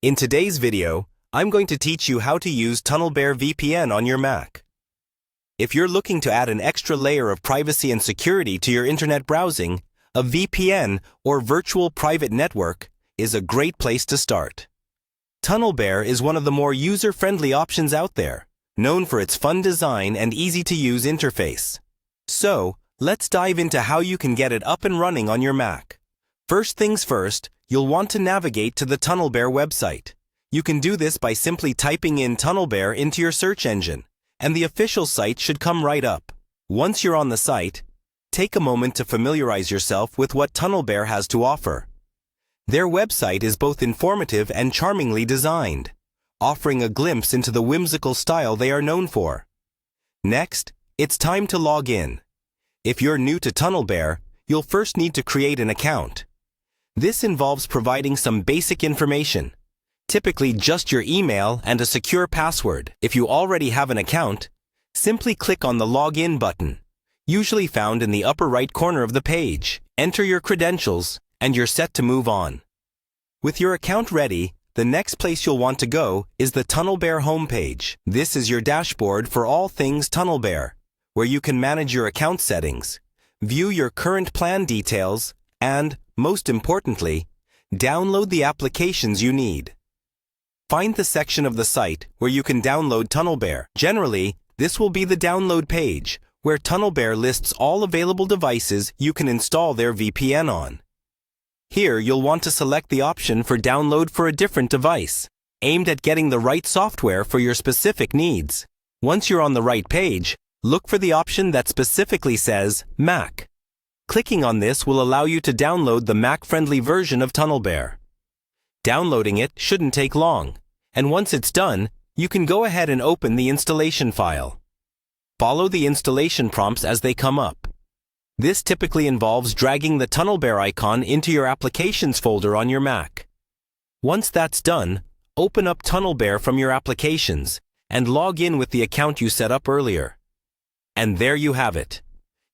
In today's video, I'm going to teach you how to use Tunnelbear VPN on your Mac. If you're looking to add an extra layer of privacy and security to your internet browsing, a VPN, or virtual private network, is a great place to start. Tunnelbear is one of the more user-friendly options out there, known for its fun design and easy-to-use interface. So, let's dive into how you can get it up and running on your Mac. First things first, you'll want to navigate to the Tunnelbear website. You can do this by simply typing in Tunnelbear into your search engine, and the official site should come right up. Once you're on the site, take a moment to familiarize yourself with what Tunnelbear has to offer. Their website is both informative and charmingly designed, offering a glimpse into the whimsical style they are known for. Next, it's time to log in. If you're new to Tunnelbear, you'll first need to create an account. This involves providing some basic information, typically just your email and a secure password. If you already have an account, simply click on the Login button, usually found in the upper right corner of the page. Enter your credentials, and you're set to move on. With your account ready, the next place you'll want to go is the Tunnelbear homepage. This is your dashboard for all things Tunnelbear, where you can manage your account settings, view your current plan details, and, most importantly, download the applications you need. Find the section of the site where you can download Tunnelbear. Generally, this will be the download page, where Tunnelbear lists all available devices you can install their VPN on. Here, you'll want to select the option for download for a different device, aimed at getting the right software for your specific needs. Once you're on the right page, look for the option that specifically says Mac. Clicking on this will allow you to download the Mac-friendly version of Tunnelbear. Downloading it shouldn't take long, and once it's done, you can go ahead and open the installation file. Follow the installation prompts as they come up. This typically involves dragging the Tunnelbear icon into your Applications folder on your Mac. Once that's done, open up Tunnelbear from your Applications and log in with the account you set up earlier. And there you have it.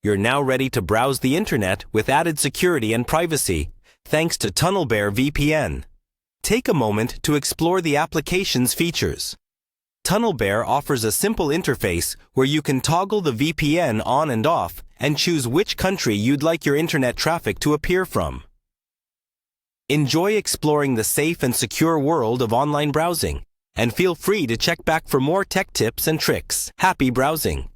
You're now ready to browse the internet with added security and privacy, thanks to Tunnelbear VPN. Take a moment to explore the application's features. Tunnelbear offers a simple interface where you can toggle the VPN on and off and choose which country you'd like your internet traffic to appear from. Enjoy exploring the safe and secure world of online browsing, and feel free to check back for more tech tips and tricks. Happy browsing!